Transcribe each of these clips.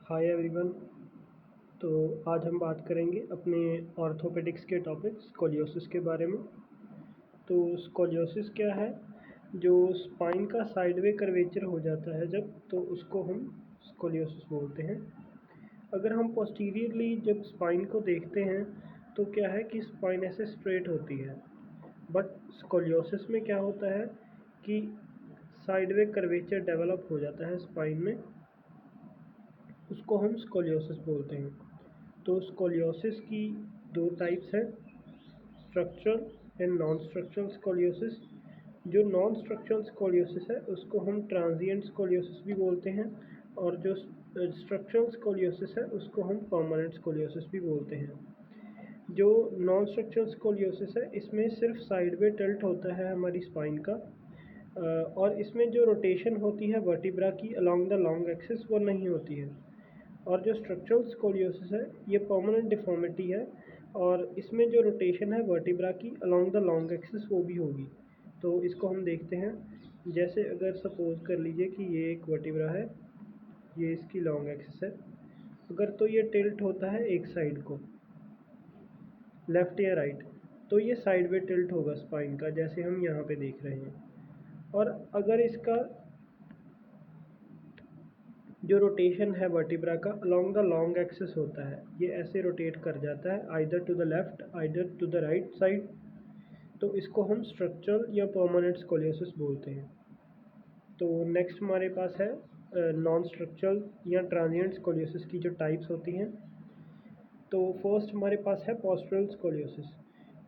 Hi everyone. तो आज हम बात करेंगे अपने ऑर्थोपेडिक्स के टॉपिक स्कोलियोसिस के बारे में। तो स्कोलियोसिस क्या है? जो स्पाइन का साइडवे कर्वेचर हो जाता है जब, तो उसको हम स्कोलियोसिस बोलते हैं। अगर हम पोस्टीरियरली जब स्पाइन को देखते हैं तो क्या है कि स्पाइन ऐसे स्ट्रेट होती है, बट स्कोलियोसिस में क्या होता है कि साइडवे कर्वेचर डेवलप हो जाता है स्पाइन में, उसको हम स्कोलियोसिस बोलते हैं। तो स्कोलियोसिस की दो टाइप्स हैं, structural and non structural scoliosis. जो नॉन स्ट्रक्चरल स्कोलियोसिस है उसको हम ट्रांजिएंट स्कोलियोसिस भी बोलते हैं, और जो स्ट्रक्चरल स्कोलियोसिस है उसको हम परमानेंट स्कोलियोसिस भी बोलते हैं। जो नॉन स्ट्रक्चरल स्कोलियोसिस है इसमें सिर्फ साइडवे टिल्ट होता है हमारी स्पाइन का, और इसमें जो रोटेशन होती है वर्टिब्रा की अलोंग द लॉन्ग एक्सिस वो नहीं होती है। और जो स्ट्रक्चरल स्कोलियोसिस है ये परमानेंट डिफॉर्मिटी है, और इसमें जो रोटेशन है वर्टिब्रा की अलोंग द लॉन्ग एक्सिस वो भी होगी। तो इसको हम देखते हैं। जैसे अगर सपोज कर लीजिए कि ये एक वर्टिब्रा है, ये इसकी लॉन्ग एक्सिस है, अगर तो ये टिल्ट होता है एक साइड को, लेफ़्ट या राइट, तो ये साइड में टिल्ट होगा स्पाइन का, जैसे हम यहाँ पे देख रहे हैं। और अगर इसका जो रोटेशन है वर्टिब्रा का अलोंग द लॉन्ग एक्सिस होता है, ये ऐसे रोटेट कर जाता है either to the left either to the right side, तो इसको हम स्ट्रक्चरल या परमानेंट स्कोलियोसिस बोलते हैं। तो नेक्स्ट हमारे पास है नॉन स्ट्रक्चरल या ट्रांजिएंट स्कोलियोसिस की जो टाइप्स होती हैं। तो फर्स्ट हमारे पास है पोस्टरल स्कोलियोसिस।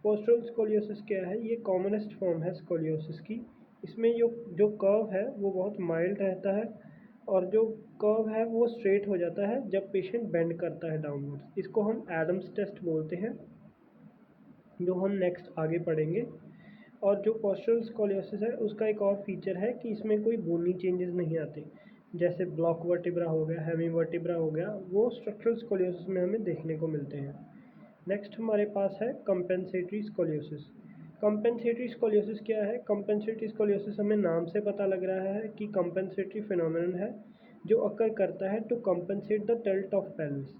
पोस्टरल स्कोलियोसिस क्या है? ये कॉमनेस्ट फॉर्म है स्कोलियोसिस की। इसमें जो कर्व है वो बहुत माइल्ड रहता है, और जो कर्व है वो स्ट्रेट हो जाता है जब पेशेंट बेंड करता है डाउनवर्ड्स। इसको हम एडम्स टेस्ट बोलते हैं, जो हम नेक्स्ट आगे पढ़ेंगे। और जो पोस्टरल स्कोलियोसिस है उसका एक और फीचर है कि इसमें कोई बोनी चेंजेस नहीं आते, जैसे ब्लॉक वर्टिब्रा हो गया, हेमी वर्टिब्रा हो गया, वो स्ट्रक्चरल स्कोलियोसिस में हमें देखने को मिलते हैं। नेक्स्ट हमारे पास है कंपेंसेटरी स्कोलियोसिस। कंपेंसेटरी स्कोलियोसिस क्या है? कंपेंसेटरी स्कोलियोसिस हमें नाम से पता लग रहा है कि कंपेंसेटरी फिनोमेनन है जो अकर करता है to compensate the tilt of pelvis.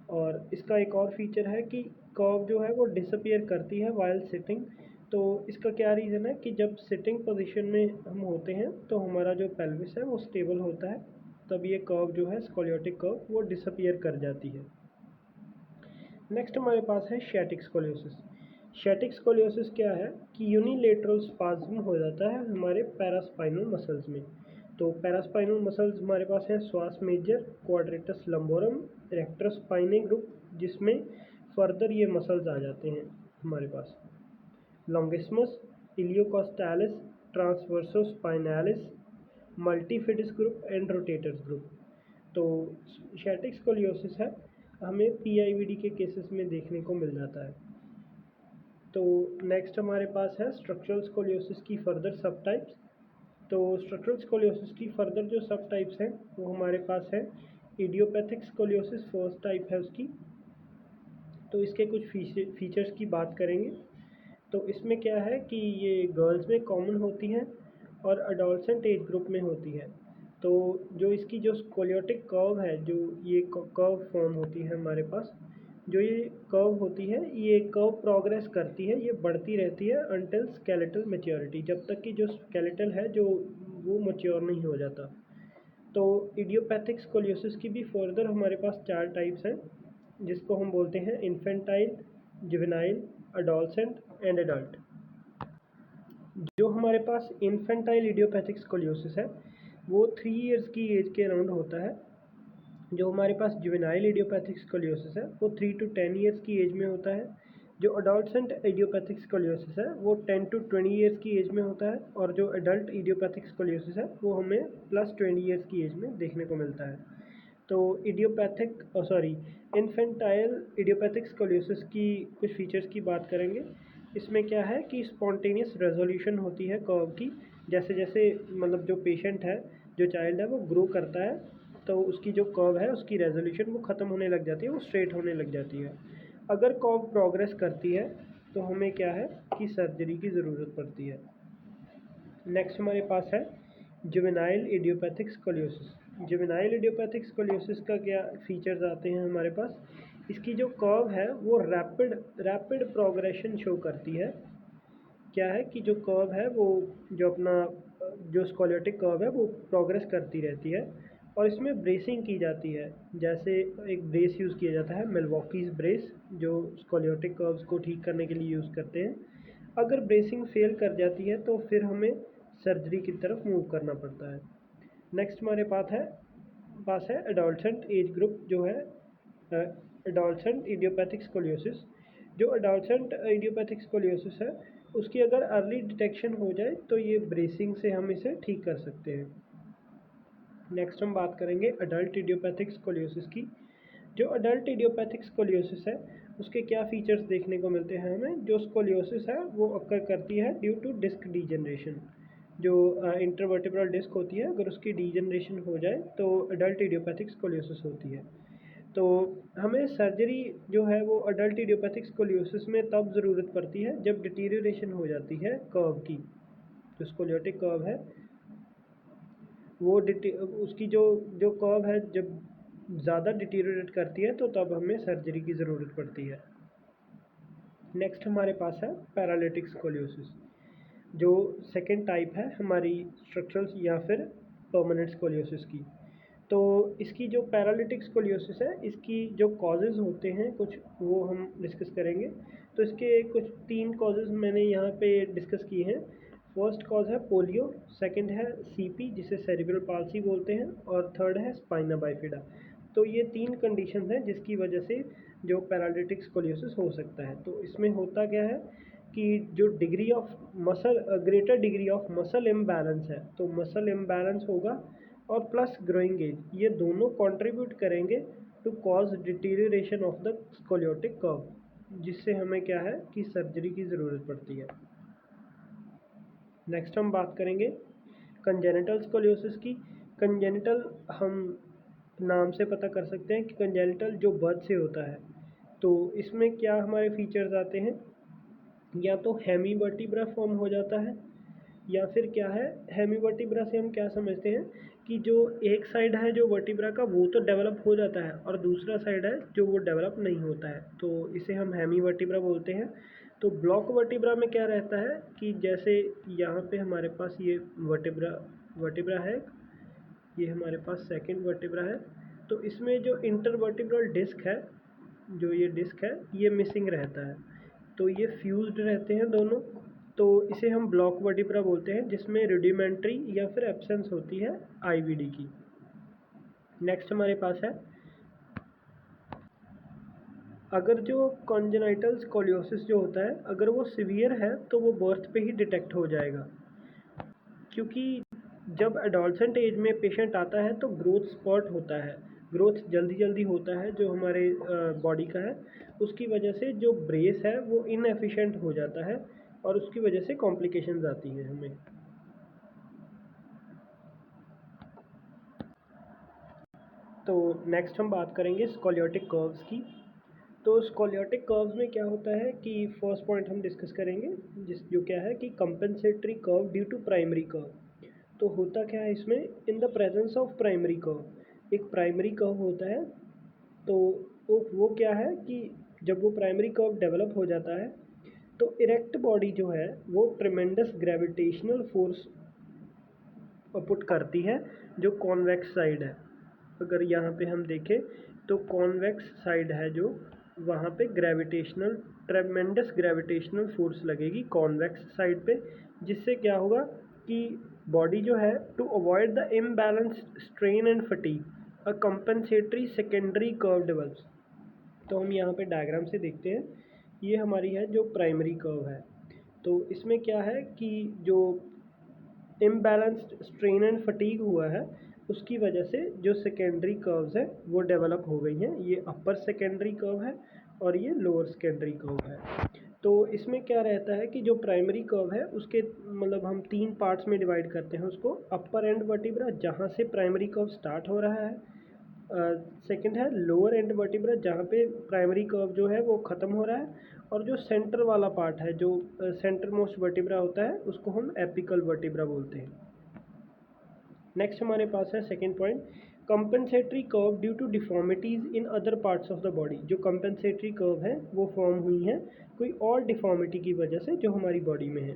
और इसका एक और फीचर है कि कर्व जो है वो डिसअपियर करती है वाइल सिटिंग। तो इसका क्या रीज़न है कि जब सिटिंग पोजीशन में हम होते हैं तो हमारा जो पेल्विस है वो स्टेबल होता है, तब ये कर्व जो है स्कोलियोटिक कर्व वो डिसअपियर कर जाती है। नेक्स्ट हमारे पास है शैटिक स्कोलियोसिस। शैटिक स्कोलियोसिस क्या है कि यूनिलेटरल स्पाज्म हो जाता है हमारे पैरास्पाइनल मसल्स में। तो पैरास्पाइनल मसल्स हमारे पास हैं स्वास मेजर, क्वाड्रेटस लंबोरम, रेक्टर स्पाइने ग्रुप, जिसमें फर्दर ये मसल्स आ जाते हैं हमारे पास, लॉन्गिस्मस, इलियोकोस्टालिस, ट्रांसवर्सो स्पाइनैलिस, मल्टीफिडिस ग्रुप एंड रोटेटर्स ग्रुप। तो शैटिक स्कोलियोसिस है, हमें पीआईवीडी के केसेस में देखने को मिल जाता है। तो नेक्स्ट हमारे पास है स्ट्रक्चरल स्कोलियोसिस की फर्दर सब टाइप्स। तो स्ट्रक्चरल स्कोलियोसिस की फर्दर जो सब टाइप्स हैं वो हमारे पास है इडियोपैथिक स्कोलियोसिस, फर्स्ट टाइप है उसकी। तो इसके कुछ फीचर्स की बात करेंगे। तो इसमें क्या है कि ये गर्ल्स में कॉमन होती हैं और अडोलसेंट एज ग्रुप में होती है। तो जो इसकी जो स्कोलियोटिक कर्व है, जो ये कर्व फॉर्म होती है हमारे पास, जो ये कर्व होती है, ये कर्व प्रोग्रेस करती है, ये बढ़ती रहती है अनटिल स्केलेटल मैच्योरिटी, जब तक कि जो स्केलेटल है जो वो मैच्योर नहीं हो जाता। तो इडियोपैथिक स्कोलियोसिस की भी फर्दर हमारे पास 4 टाइप्स हैं, जिसको हम बोलते हैं infantile, juvenile, adolescent and adult. जो हमारे पास इन्फेंटाइल इडियोपैथिक स्कोलियोसिस है वो 3 इयर्स की एज के अराउंड होता है। जो हमारे पास जुवेनाइल इडियोपैथिक स्कोलियोसिस है वो 3 to 10 इयर्स की एज में होता है। जो अडोलसेंट इडियोपैथिक स्कोलियोसिस है वो 10 to 20 इयर्स की एज में होता है, और जो एडल्ट इडियोपैथिक स्कोलियोसिस है वो हमें +20 इयर्स की एज में देखने को मिलता है। तो इन्फेंटाइल इडियोपैथिक स्कोलियोसिस की कुछ फीचर्स की बात करेंगे। इसमें क्या है कि स्पॉन्टेनियस रेजोल्यूशन होती है कर्व की, जैसे जैसे मतलब जो पेशेंट है, जो चाइल्ड है, वो ग्रो करता है तो उसकी जो कर्व है उसकी रेजोल्यूशन वो ख़त्म होने लग जाती है, वो स्ट्रेट होने लग जाती है। अगर कर्व प्रोग्रेस करती है तो हमें क्या है कि सर्जरी की ज़रूरत पड़ती है। नेक्स्ट हमारे पास है juvenile idiopathic scoliosis. Juvenile idiopathic scoliosis का क्या फीचर्स आते हैं हमारे पास। इसकी जो कर्व है वो रैपिड प्रोग्रेशन शो करती है। क्या है कि जो कर्व है वो जो अपना जो स्कोलियोटिक कर्व है वो प्रोग्रेस करती रहती है और इसमें ब्रेसिंग की जाती है। जैसे एक ब्रेस यूज़ किया जाता है मिल्वॉकीज़ ब्रेस, जो स्कोलियोटिक कर्व्स को ठीक करने के लिए यूज़ करते हैं। अगर ब्रेसिंग फेल कर जाती है तो फिर हमें सर्जरी की तरफ मूव करना पड़ता है। नेक्स्ट हमारे पास है एडोलसेंट एज ग्रुप जो है एडोलसेंट इडियोपैथिक स्कोलियोसिस। जो एडोलसेंट इडियोपैथिक स्कोलियोसिस है उसकी अगर अर्ली डिटेक्शन हो जाए तो ये ब्रेसिंग से हम इसे ठीक कर सकते हैं। नेक्स्ट हम बात करेंगे अडल्ट इडियोपैथिक स्कोलियोसिस की। जो अडल्ट इडियोपैथिक स्कोलियोसिस है उसके क्या फीचर्स देखने को मिलते हैं हमें। जो स्कोलियोसिस है वो अक्कर करती है ड्यू टू डिस्क डीजनरेशन। जो इंटरवर्टिब्रल डिस्क होती है अगर उसकी डीजनरेशन हो जाए तो अडल्ट इडियोपैथिक स्कोलियोसिस होती है। तो हमें सर्जरी जो है वो अडल्ट इडियोपैथिक स्कोलियोसिस में तब ज़रूरत पड़ती है जब डिटीरियोरेशन हो जाती है कर्व की। जो स्कोलियोटिक कर्व है वो उसकी जो कर्व है जब ज़्यादा डिटीरियोरेट करती है तो तब हमें सर्जरी की ज़रूरत पड़ती है। नेक्स्ट हमारे पास है पैरालिटिक स्कोलियोसिस, जो सेकेंड टाइप है हमारी स्ट्रक्चरल या फिर परमानेंट स्कोलियोसिस की। तो इसकी जो पैरालिटिक स्कोलियोसिस है इसकी जो कॉजेज़ होते हैं कुछ वो हम डिस्कस करेंगे। तो इसके कुछ 3 कॉजेज़ मैंने यहाँ पे डिस्कस किए हैं। फर्स्ट कॉज है पोलियो, सेकंड है सीपी जिसे सेरिब्रल पाल्सी बोलते हैं और थर्ड है स्पाइना बाइफिडा। तो ये 3 कंडीशंस हैं जिसकी वजह से जो पैरालिटिक स्कोलियोसिस हो सकता है। तो इसमें होता क्या है कि जो degree of muscle greater degree of muscle imbalance है, तो मसल इम्बैलेंस होगा और प्लस ग्रोइंग एज, ये दोनों कंट्रीब्यूट करेंगे to cause deterioration of the scoliotic curve, जिससे हमें क्या है कि सर्जरी की ज़रूरत पड़ती है। नेक्स्ट हम बात करेंगे कंजेनिटल स्कोलियोसिस की। कंजेनिटल हम नाम से पता कर सकते हैं कि कंजेनिटल जो बर्थ से होता है। तो इसमें क्या हमारे फीचर्स आते हैं, या तो हेमीवर्टिब्रा फॉर्म हो जाता है या फिर क्या है, हेमीवर्टिब्रा से हम क्या समझते हैं कि जो एक साइड है जो वर्टिब्रा का वो तो डेवलप हो जाता है और दूसरा साइड है जो वो डेवलप नहीं होता है, तो इसे हम हेमीवर्टिब्रा बोलते हैं। तो ब्लॉक वर्टिब्रा में क्या रहता है कि जैसे यहाँ पे हमारे पास ये वर्टिब्रा है, ये हमारे पास सेकंड वर्टिब्रा है। तो इसमें जो इंटरवर्टिब्रल डिस्क है, जो ये डिस्क है ये मिसिंग रहता है, तो ये फ्यूज्ड रहते हैं दोनों। तो इसे हम ब्लॉक वर्टिब्रा बोलते हैं जिसमें रुडिमेंट्री या फिर एब्सेंस होती है आईवीडी की। नेक्स्ट हमारे पास है, अगर जो कॉन्जेनाइटल स्कोलियोसिस जो होता है अगर वो सीवियर है तो वो बर्थ पे ही डिटेक्ट हो जाएगा, क्योंकि जब एडोलसेंट एज में पेशेंट आता है तो ग्रोथ स्पॉट होता है, ग्रोथ जल्दी होता है जो हमारे बॉडी का है, उसकी वजह से जो ब्रेस है वो इनएफिशिएंट हो जाता है और उसकी वजह से कॉम्प्लिकेशंस आती हैं हमें। तो नेक्स्ट हम बात करेंगे स्कोलियोटिक कर्व्स की। तो स्कोलियोटिक कर्व्स में क्या होता है कि फर्स्ट पॉइंट हम डिस्कस करेंगे जो क्या है कि compensatory curve due to primary curve. तो होता क्या है इसमें, in the presence of primary curve, एक प्राइमरी कर्व होता है। तो वो क्या है कि जब वो प्राइमरी कर्व डेवलप हो जाता है तो इरेक्ट बॉडी जो है वो ट्रेमेंडस ग्रेविटेशनल फोर्स पुट करती है जो कॉन्वेक्स साइड है। अगर यहाँ पे हम देखें तो कॉन्वेक्स साइड है जो, वहाँ पे ट्रेमेंडस ग्रेविटेशनल फोर्स लगेगी कॉन्वेक्स साइड पे, जिससे क्या होगा कि बॉडी जो है to avoid the imbalance strain and fatigue a compensatory secondary curve develops. तो हम यहाँ पे डायग्राम से देखते हैं, ये हमारी है जो प्राइमरी कर्व है। तो इसमें क्या है कि जो इम्बैलेंस्ड स्ट्रेन एंड फटीग हुआ है उसकी वजह से जो सेकेंडरी कर्व्स हैं वो डेवलप हो गई हैं। ये अपर सेकेंडरी कर्व है और ये लोअर सेकेंडरी कर्व है। तो इसमें क्या रहता है कि जो प्राइमरी कर्व है उसके मतलब हम 3 पार्ट्स में डिवाइड करते हैं उसको। अपर एंड वर्टिब्रा जहाँ से प्राइमरी कर्व स्टार्ट हो रहा है, सेकंड है लोअर एंड वर्टिब्रा जहाँ पे प्राइमरी कर्व जो है वो ख़त्म हो रहा है, और जो सेंटर वाला पार्ट है जो सेंटर मोस्ट वर्टिब्रा होता है उसको हम एपिकल वर्टिब्रा बोलते हैं। नेक्स्ट हमारे पास है second point, compensatory curve due to deformities in other parts of the body. जो कंपनसेटरी कर्व है वो फॉर्म हुई हैं कोई और डिफॉर्मिटी की वजह से जो हमारी बॉडी में है।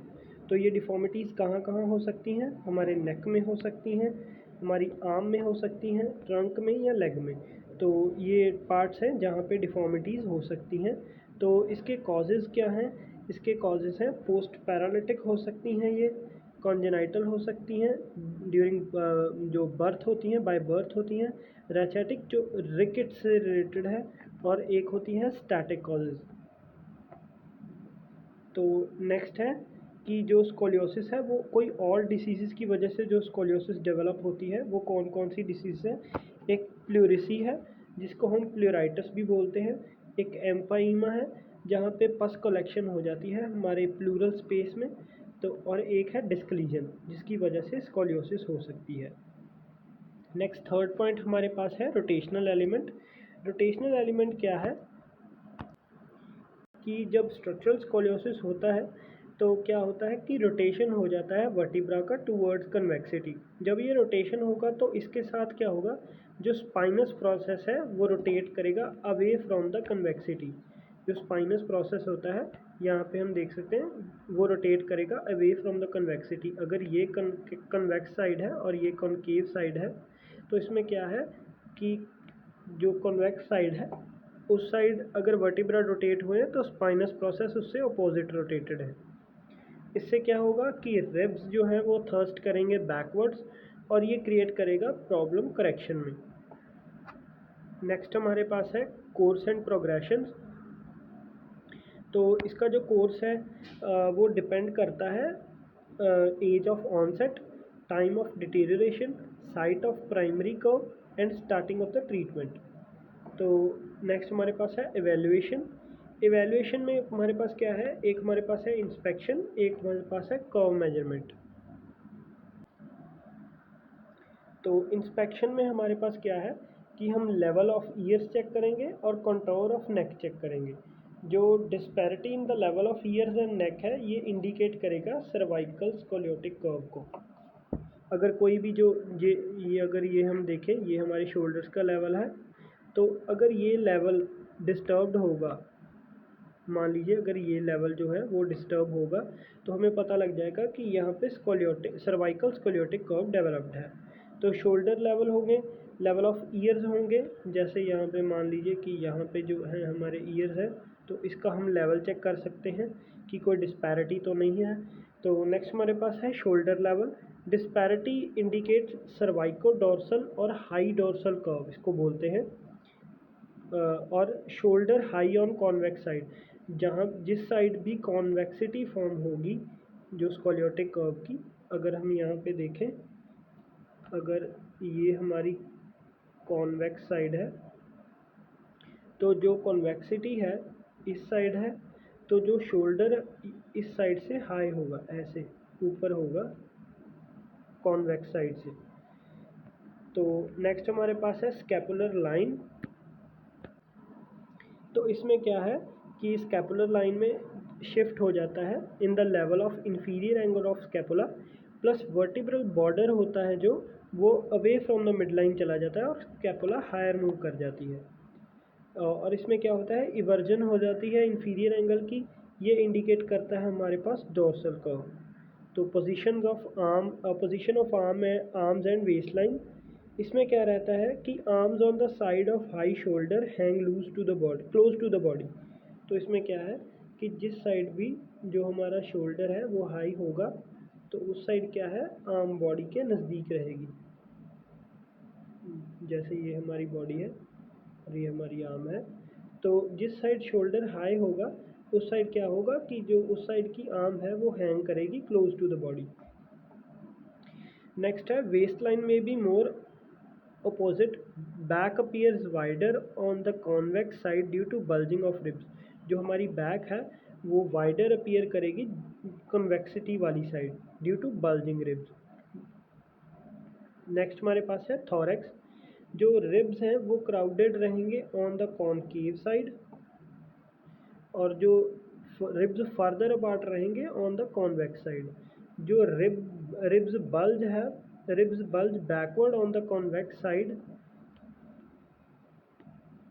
तो ये डिफॉर्मिटीज़ कहाँ कहाँ हो सकती हैं? हमारे नेक में हो सकती हैं, हमारी आर्म में हो सकती हैं, ट्रंक में या लेग में। तो ये पार्ट्स हैं जहाँ पे डिफॉर्मिटीज़ हो सकती हैं। तो इसके कॉजेज़ क्या हैं? इसके कॉजेज़ हैं पोस्ट पैरालिटिक हो सकती हैं, ये कॉन्जेनाइटल हो सकती हैं, ड्यूरिंग जो बर्थ होती हैं, बाय बर्थ होती हैं, रैचेटिक जो रिकेट से रिलेटेड है, और एक होती है स्टैटिक कॉजेज़। तो नेक्स्ट है कि जो स्कोलियोसिस है वो कोई और डिसीज़ की वजह से जो स्कोलियोसिस डेवलप होती है वो कौन कौन सी डिसीज़ है? एक प्लूरिसी है जिसको हम प्लूराइटिस भी बोलते हैं, एक एम्फाइमा है जहाँ पे पस कलेक्शन हो जाती है हमारे प्लूरल स्पेस में, तो और एक है डिस्कलीजन जिसकी वजह से स्कोलियोसिस हो सकती है। नेक्स्ट थर्ड पॉइंट हमारे पास है रोटेशनल एलिमेंट। रोटेशनल एलिमेंट क्या है कि जब स्ट्रक्चरल स्कोलियोसिस होता है तो क्या होता है कि रोटेशन हो जाता है वर्टिब्रा का टूवर्ड्स कन्वेक्सिटी। जब ये रोटेशन होगा तो इसके साथ क्या होगा, जो स्पाइनस प्रोसेस है वो रोटेट करेगा अवे फ्रॉम द कन्वेक्सिटी। जो स्पाइनस प्रोसेस होता है यहाँ पे हम देख सकते हैं वो रोटेट करेगा अवे फ्रॉम द कन्वेक्सिटी। अगर ये कन्वेक्स साइड है और ये कॉनकेव साइड है तो इसमें क्या है कि जो कॉन्वेक्स साइड है उस साइड अगर वर्टिब्रा रोटेट हुए तो स्पाइनस प्रोसेस उससे अपोजिट रोटेटेड है। इससे क्या होगा कि रिब्स जो हैं वो थर्स्ट करेंगे बैकवर्ड्स और ये क्रिएट करेगा प्रॉब्लम करेक्शन में। नेक्स्ट हमारे पास है कोर्स एंड प्रोग्रेशंस। तो इसका जो कोर्स है वो डिपेंड करता है age of onset, time of deterioration, site of primary curve and starting of the treatment. तो नेक्स्ट हमारे पास है एवेल्युएशन। एवेल्युएशन में हमारे पास क्या है, एक हमारे पास है इंस्पेक्शन, एक हमारे पास है कर्व मेजरमेंट। तो इंस्पेक्शन में हमारे पास क्या है कि हम लेवल ऑफ ईयर्स चेक करेंगे और कंटूर ऑफ नेक चेक करेंगे। जो disparity in the level of years and neck है ये इंडिकेट करेगा सर्वाइकल स्कोलियोटिक कर्व को। अगर कोई भी जो ये अगर ये हम देखें ये हमारे शोल्डर्स का लेवल है, तो अगर ये लेवल डिस्टर्ब्ड होगा, मान लीजिए अगर ये लेवल जो है वो डिस्टर्ब होगा तो हमें पता लग जाएगा कि यहाँ पे scoliotic cervical scoliotic curve developed है। तो शोल्डर लेवल होंगे, लेवल ऑफ ईयर्स होंगे, जैसे यहाँ पे मान लीजिए कि यहाँ पे जो है हमारे ईयर्स है तो इसका हम लेवल चेक कर सकते हैं कि कोई डिस्पैरिटी तो नहीं है। तो नेक्स्ट हमारे पास है shoulder level. Disparity indicates सर्वाइको dorsal और हाई डोर्सल कर्व इसको बोलते हैं। और shoulder high on convex side, जहाँ जिस साइड भी कॉन्वेक्सिटी फॉर्म होगी जो स्कोलियोटिक कर्व की, अगर हम यहाँ पे देखें, अगर ये हमारी कॉन्वेक्स साइड है तो जो कॉन्वेक्सिटी है इस साइड है, तो जो शोल्डर इस साइड से हाई होगा, ऐसे ऊपर होगा कॉन्वेक्स साइड से। तो नेक्स्ट हमारे पास है स्कैपुलर लाइन। तो इसमें क्या है कि स्कैपुलर लाइन में शिफ्ट हो जाता है in the level of inferior angle of scapula plus vertebral border होता है जो वो away from the mid line चला जाता है और स्कैपुला हायर मूव कर जाती है। और इसमें क्या होता है, इवर्जन हो जाती है इंफीरियर एंगल की, ये इंडिकेट करता है हमारे पास डोर्सल कर्व। तो पोजीशन ऑफ आर्म है आर्म्स एंड वेस्ट लाइन। इसमें क्या रहता है कि arms on the side of high shoulder hang loose to the body, close to the body. तो इसमें क्या है कि जिस साइड भी जो हमारा शोल्डर है वो हाई होगा तो उस साइड क्या है, आर्म बॉडी के नज़दीक रहेगी। जैसे ये हमारी बॉडी है और ये हमारी आर्म है, तो जिस साइड शोल्डर हाई होगा उस साइड क्या होगा कि जो उस साइड की आर्म है वो हैंग करेगी close to the body. Next है वेस्ट लाइन में भी मोर opposite, back appears wider on the convex side due to bulging of ribs। जो हमारी बैक है वो wider appear करेगी convexity वाली side due to bulging ribs। Next हमारे पास है thorax। जो ribs हैं वो crowded रहेंगे on the concave side और जो ribs further apart रहेंगे on the convex side। जो ribs bulge है, ribs bulge backward on the convex side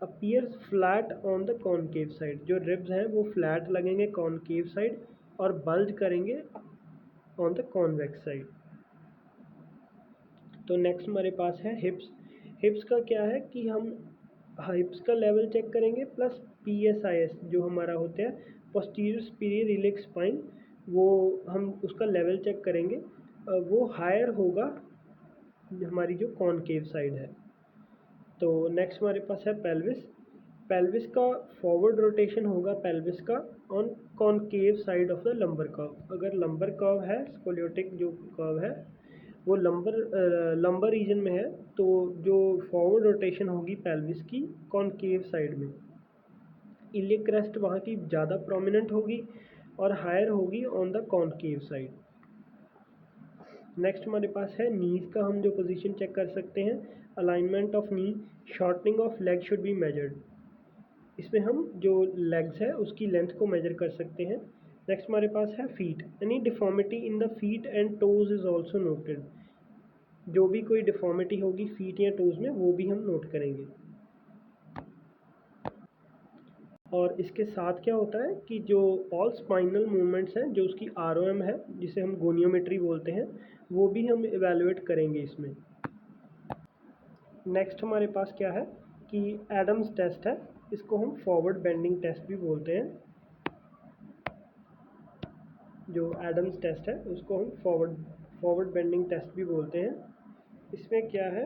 appears flat on the concave side, जो रिब्स हैं वो फ्लैट लगेंगे कॉनकेव साइड और बल्ज करेंगे ऑन द कॉन्वेक्स साइड। तो नेक्स्ट हमारे पास है हिप्स। हिप्स का क्या है कि हम हिप्स का लेवल चेक करेंगे प्लस PSIS जो हमारा होता है पोस्टीरियर सुपीरियर इलियक स्पाइन, वो हम उसका लेवल चेक करेंगे, वो हायर होगा हमारी जो कॉनकेव साइड है। तो नेक्स्ट हमारे पास है पेल्विस। पेल्विस का फॉरवर्ड रोटेशन होगा पेल्विस का on concave side of the lumbar curve. अगर लंबर कर्व है, स्कोलियोटिक जो कर्व है वो लंबर रीजन में है, तो जो फॉरवर्ड रोटेशन होगी पेल्विस की कॉनकेव साइड में, इलियक क्रेस्ट वहाँ की ज़्यादा प्रोमिनेंट होगी और हायर होगी on the concave side. Next हमारे पास है नीज का, हम जो पोजीशन चेक कर सकते हैं, alignment of knee, shortening of leg should be measured. इसमें हम जो लेग्स है उसकी लेंथ को मेजर कर सकते हैं। नेक्स्ट हमारे पास है feet. Any deformity in the feet and toes is also noted. जो भी कोई डिफॉर्मिटी होगी फीट या टोज में वो भी हम नोट करेंगे। और इसके साथ क्या होता है कि जो ऑल स्पाइनल मूवमेंट्स हैं, जो उसकी ROM है जिसे हम गोनियोमेट्री बोलते हैं, वो भी हम इवेलुएट करेंगे इसमें। नेक्स्ट हमारे पास क्या है कि एडम्स टेस्ट है, इसको हम फॉरवर्ड बेंडिंग टेस्ट भी बोलते हैं। जो एडम्स टेस्ट है उसको हम फॉरवर्ड बेंडिंग टेस्ट भी बोलते हैं। इसमें क्या है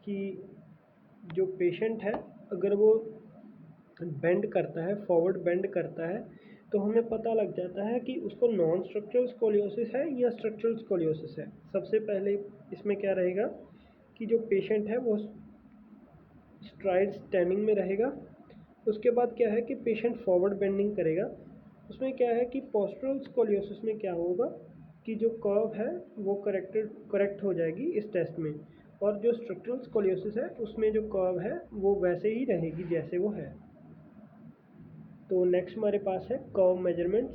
कि जो पेशेंट है अगर वो बेंड करता है, फॉरवर्ड बेंड करता है, तो हमें पता लग जाता है कि उसको नॉन स्ट्रक्चरल स्कोलियोसिस है या स्ट्रक्चरल स्कोलियोसिस है। सबसे पहले इसमें क्या रहेगा कि जो पेशेंट है वो स्ट्राइड स्टैंडिंग में रहेगा। उसके बाद क्या है कि पेशेंट फॉरवर्ड बेंडिंग करेगा। उसमें क्या है कि पोस्टरल स्कोलियोसिस में क्या होगा कि जो कर्व है वो करेक्ट हो जाएगी इस टेस्ट में, और जो स्ट्रक्चरल स्कोलियोसिस है उसमें जो कर्व है वो वैसे ही रहेगी जैसे वो है। तो नेक्स्ट हमारे पास है कर्व मेजरमेंट्स।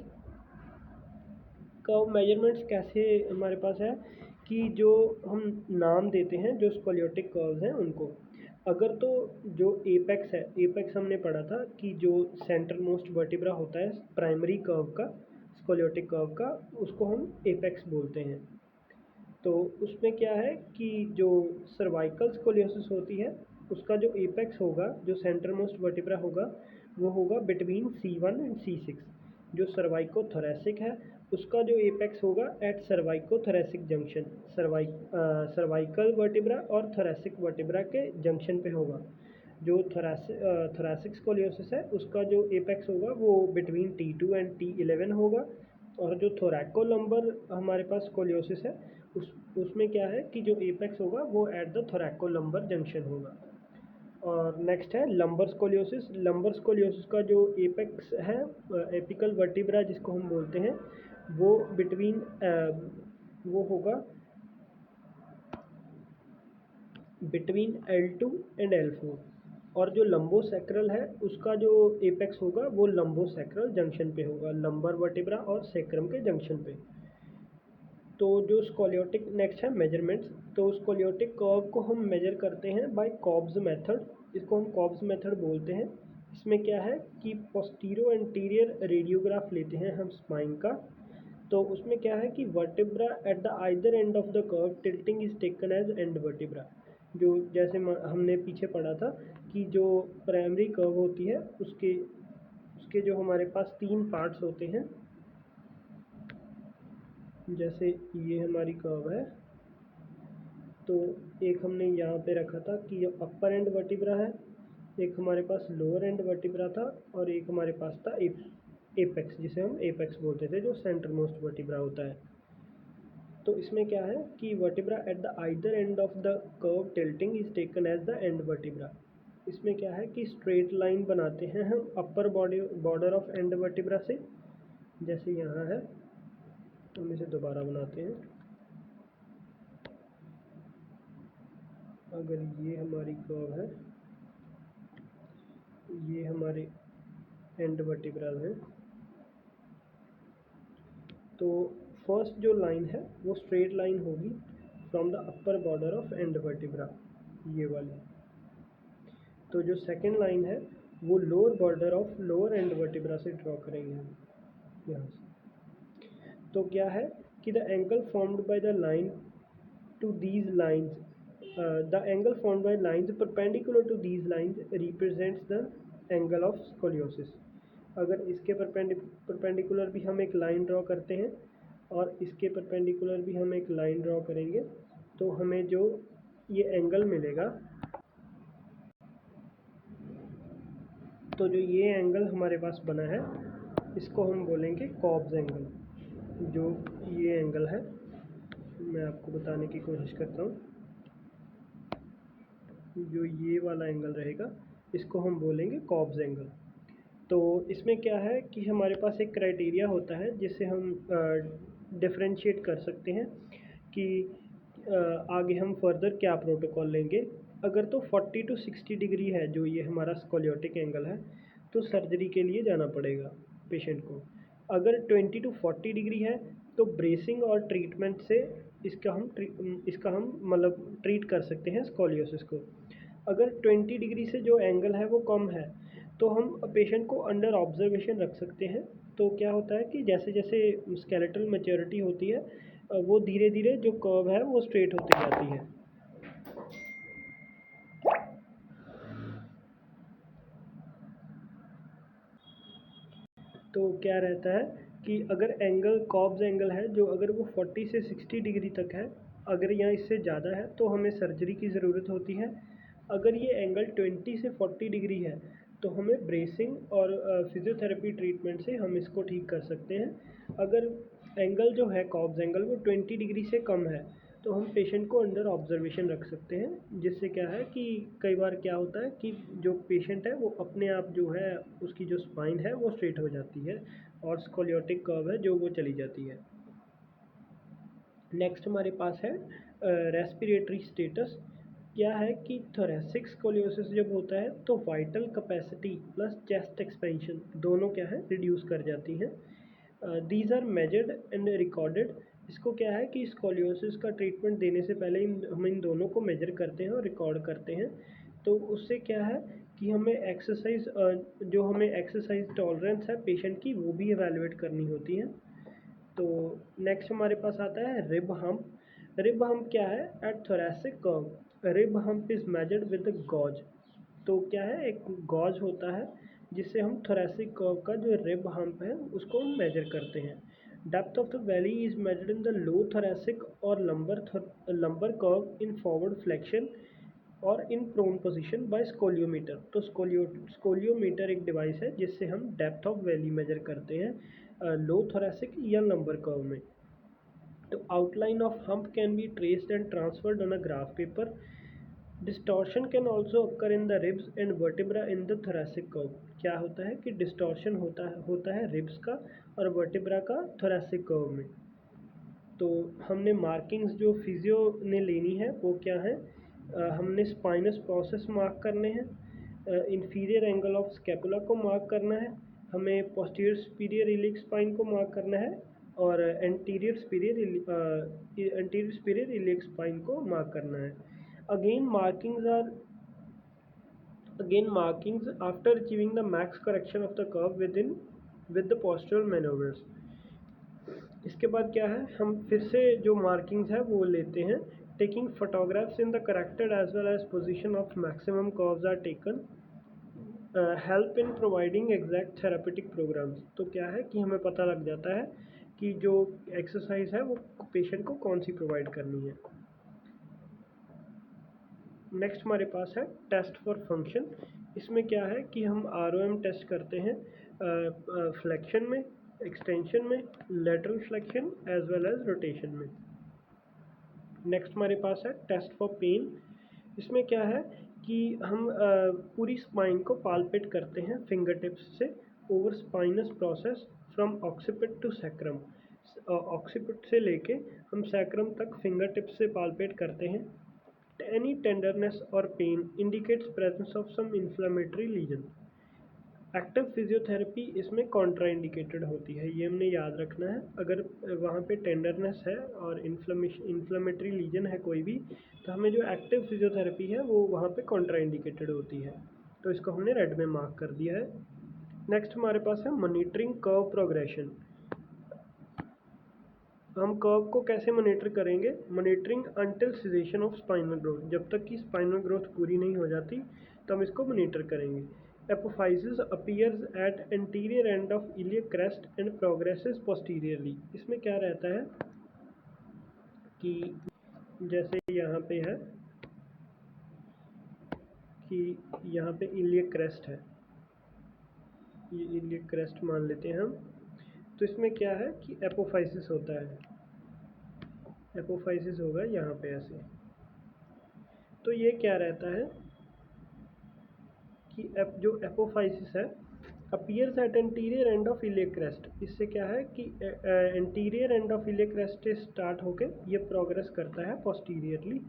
कर्व मेजरमेंट्स कैसे हमारे पास है कि जो हम नाम देते हैं जो स्कोलियोटिक कर्व्स हैं उनको, अगर तो जो एपेक्स है, एपेक्स हमने पढ़ा था कि जो सेंटर मोस्ट वर्टिब्रा होता है प्राइमरी कर्व का, स्कोलियोटिक कर्व का, उसको हम एपेक्स बोलते हैं। तो उसमें क्या है कि जो सर्वाइकल स्कोलियोसिस होती है उसका जो एपेक्स होगा, जो सेंटर मोस्ट वर्टिब्रा होगा, वो होगा बिटवीन C1 एंड C6। जो सर्वाइकोथोरैसिक है उसका जो एपेक्स होगा एट सर्वाइकोथोरैसिक जंक्शन, सर्वाइकल वर्टिब्रा और थोरैसिक वर्टिब्रा के जंक्शन पे होगा। जो थोरैसिक स्कोलियोसिस है उसका जो एपेक्स होगा वो बिटवीन T2 एंड T11 होगा, और जो थोरैकोलंबर हमारे पास स्कोलियोसिस है उसमें क्या है कि जो एपेक्स होगा वो एट द थोरैकोलंबर जंक्शन होगा। और नेक्स्ट है लंबर स्कोलियोसिस। लंबर स्कोलियोसिस का जो एपेक्स है, एपिकल वर्टिब्रा जिसको हम बोलते हैं, वो बिटवीन वो होगा बिटवीन L2 एंड L4, और जो लंबोसेक्रल है उसका जो एपेक्स होगा वो लंबोसेक्रल जंक्शन पे होगा, लंबर वर्टिब्रा और सेक्रम के जंक्शन पे। तो जो स्कोलियोटिक नेक्स्ट है मेजरमेंट्स। तो स्कोलियोटिक कर्व को हम मेजर करते हैं बाय कॉब्स मेथड, इसको हम कॉब्स मेथड बोलते हैं। इसमें क्या है कि पोस्टीरो एंटीरियर रेडियोग्राफ लेते हैं हम स्पाइन का। तो उसमें क्या है कि vertebra at the either end of the curve tilting is taken as end vertebra. जो जैसे हमने पीछे पढ़ा था कि जो प्राइमरी कर्व होती है उसके उसके जो हमारे पास 3 पार्ट्स होते हैं, जैसे ये हमारी कर्व है, तो एक हमने यहाँ पे रखा था कि ये अपर एंड वर्टिब्रा है, एक हमारे पास लोअर एंड वर्टिब्रा था, और एक हमारे पास था एपेक्स जिसे हम एपेक्स बोलते थे, जो सेंटर मोस्ट वर्टिब्रा होता है। तो इसमें क्या है कि vertebra at the either end of the curve tilting is taken as the end vertebra. इसमें क्या है कि स्ट्रेट लाइन बनाते हैं हम upper border of end vertebra से, जैसे यहाँ है, हम इसे दोबारा बनाते हैं। अगर ये हमारी कर्व है, ये हमारे एंड वर्टिब्रल है, तो फर्स्ट जो लाइन है वो स्ट्रेट लाइन होगी from the upper border of end vertebra, ये वाली। तो जो सेकंड लाइन है वो lower border of lower end vertebra से ड्रॉ करेंगे हम यहाँ से। तो क्या है कि the angle formed by the line to these lines, the angle formed by lines perpendicular to these lines represents the angle of scoliosis. अगर इसके परपेंडिकुलर भी हम एक लाइन ड्रॉ करते हैं और इसके परपेंडिकुलर भी हम एक लाइन ड्रॉ करेंगे तो हमें जो ये एंगल मिलेगा, तो जो ये एंगल हमारे पास बना है इसको हम बोलेंगे कॉब्स एंगल। जो ये एंगल है मैं आपको बताने की कोशिश करता हूँ, जो ये वाला एंगल रहेगा इसको हम बोलेंगे कॉब्स एंगल। तो इसमें क्या है कि हमारे पास एक क्राइटेरिया होता है जिससे हम डिफरेंशिएट कर सकते हैं कि आगे हम फर्दर क्या प्रोटोकॉल लेंगे। अगर तो 40 to 60 डिग्री है जो ये हमारा स्कोलियोटिक एंगल है तो सर्जरी के लिए जाना पड़ेगा पेशेंट को। अगर 20 to 40 डिग्री है तो ब्रेसिंग और ट्रीटमेंट से इसका हम मतलब ट्रीट कर सकते हैं स्कोलियोसिस को। अगर 20 डिग्री से जो एंगल है वो कम है तो हम पेशेंट को अंडर ऑब्जर्वेशन रख सकते हैं। तो क्या होता है कि जैसे जैसे स्केलेटल मैच्योरिटी होती है वो धीरे धीरे जो कर्व है वो स्ट्रेट होती जाती है। तो क्या रहता है कि अगर एंगल कॉब्स एंगल है जो अगर वो 40 से 60 डिग्री तक है, अगर यहाँ इससे ज़्यादा है तो हमें सर्जरी की ज़रूरत होती है। अगर ये एंगल 20 से 40 डिग्री है तो हमें ब्रेसिंग और फिजियोथेरेपी ट्रीटमेंट से हम इसको ठीक कर सकते हैं। अगर एंगल जो है कॉब्स एंगल वो 20 डिग्री से कम है तो हम पेशेंट को अंडर ऑब्जर्वेशन रख सकते हैं, जिससे क्या है कि कई बार क्या होता है कि जो पेशेंट है वो अपने आप जो है उसकी जो स्पाइन है वो स्ट्रेट हो जाती है और स्कोलियोटिक कर्व है जो वो चली जाती है। नेक्स्ट हमारे पास है रेस्पिरेटरी स्टेटस। क्या है कि थोरेसिक स्कोलियोसिस जब होता है तो vital capacity plus chest expansion दोनों क्या है रिड्यूस कर जाती हैं। These are measured and recorded. इसको क्या है कि स्कोलियोसिस का ट्रीटमेंट देने से पहले हम इन दोनों को मेजर करते हैं और रिकॉर्ड करते हैं। तो उससे क्या है कि हमें एक्सरसाइज जो हमें एक्सरसाइज टॉलरेंस है पेशेंट की वो भी एवेलुएट करनी होती है। तो नेक्स्ट हमारे पास आता है रिब हम्प। रिब हम्प क्या है? At thoracic curve rib hump is measured with gauge. तो क्या है, एक गॉज होता है जिससे हम थोरेसिक कर्व का जो रिब हम्प है उसको हम मेजर करते हैं। Depth of the valley is measured in the low thoracic और lumbar curve in forward flexion और in prone position by scoliometer. तो स्कोलियोमीटर एक डिवाइस है जिससे हम डेप्थ ऑफ वैली मेजर करते हैं लो थोरेसिक या लंबर कर्व में। तो outline of hump can be traced and transferred on a graph paper. Distortion can also occur in the ribs and vertebra in the thoracic curve. क्या होता है कि distortion होता है रिब्स का और वर्टिब्रा का थोरेसिक कर्व में। तो हमने मार्किंग्स जो फिजियो ने लेनी है वो क्या है, हमने स्पाइनस प्रोसेस मार्क करने हैं, इंफीरियर एंगल ऑफ स्कैपुला को मार्क करना है, हमें पोस्टीरियर सुपीरियर इलिक स्पाइन को मार्क करना है और एंटीरियर सुपीरियर इलिक स्पाइन को मार्क करना है। Again markings after achieving the max correction of the curve with the postural maneuvers। इसके बाद क्या है, हम फिर से जो मार्किंग्स है वो लेते हैं। Taking photographs in the corrected as well as position of maximum curves are taken help in providing exact therapeutic programmes. तो क्या है कि हमें पता लग जाता है कि जो एक्सरसाइज है वो पेशेंट को कौन सी प्रोवाइड करनी है। नेक्स्ट हमारे पास है टेस्ट फॉर फंक्शन। इसमें क्या है कि हम ROM टेस्ट करते हैं फ्लेक्शन में, एक्सटेंशन में, lateral flexion as well as rotation में। नेक्स्ट हमारे पास है टेस्ट फॉर पेन। इसमें क्या है कि हम पूरी स्पाइन को पाल्पेट करते हैं फिंगर टिप्स से over spinous process from occiput to sacrum. Occiput से लेके हम सैक्रम तक फिंगर टिप्स से पाल्पेट करते हैं। Any tenderness or pain indicates presence of some inflammatory lesion। Active physiotherapy इसमें कॉन्ट्राइंडिकेटेड होती है, ये हमने याद रखना है। अगर वहाँ पे टेंडरनेस है और इन्फ्लेमेटरी लीजन है कोई भी, तो हमें जो एक्टिव फिजियोथेरेपी है वो वहाँ पे कॉन्ट्राइंडिकेटेड होती है। तो इसको हमने रेड में मार्क कर दिया है। नेक्स्ट हमारे पास है मॉनिटरिंग कर्व प्रोग्रेशन। हम कर्व को कैसे मॉनिटर करेंगे? Monitoring until cessation of spinal growth, जब तक कि स्पाइनल ग्रोथ पूरी नहीं हो जाती तो हम इसको मॉनिटर करेंगे। Apophysis appears at anterior end of iliac crest and progresses posteriorly. इसमें क्या रहता है कि जैसे यहाँ पे है कि यहाँ पे इलियक क्रेस्ट है, ये इलियक क्रेस्ट मान लेते हैं हम। तो इसमें क्या है कि एपोफाइसिस होता है, एपोफाइसिस होगा यहाँ पे ऐसे। तो ये क्या रहता है कि जो एपोफाइसिस है appears at anterior end of iliac crest. इससे क्या है कि anterior end of iliac crest से स्टार्ट होके ये प्रोग्रेस करता है पोस्टीरियरली।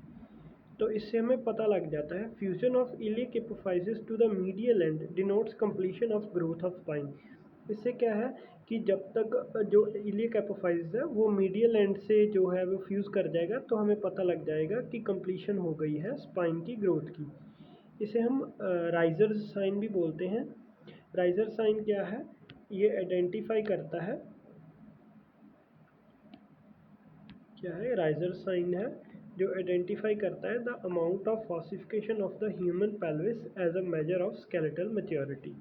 तो इससे हमें पता लग जाता है fusion of iliac apophysis to the medial end denotes completion of growth of spine. इससे क्या है कि जब तक जो इलियक एपोफाइसिस है वो मीडियल एंड से जो है वो फ्यूज़ कर जाएगा तो हमें पता लग जाएगा कि कंप्लीशन हो गई है स्पाइन की ग्रोथ की। इसे हम राइजर साइन भी बोलते हैं। राइजर साइन क्या है? ये आइडेंटिफाई करता है, क्या है? राइजर साइन है जो आइडेंटिफाई करता है the amount of ossification of the human pelvis as a measure of skeletal maturity.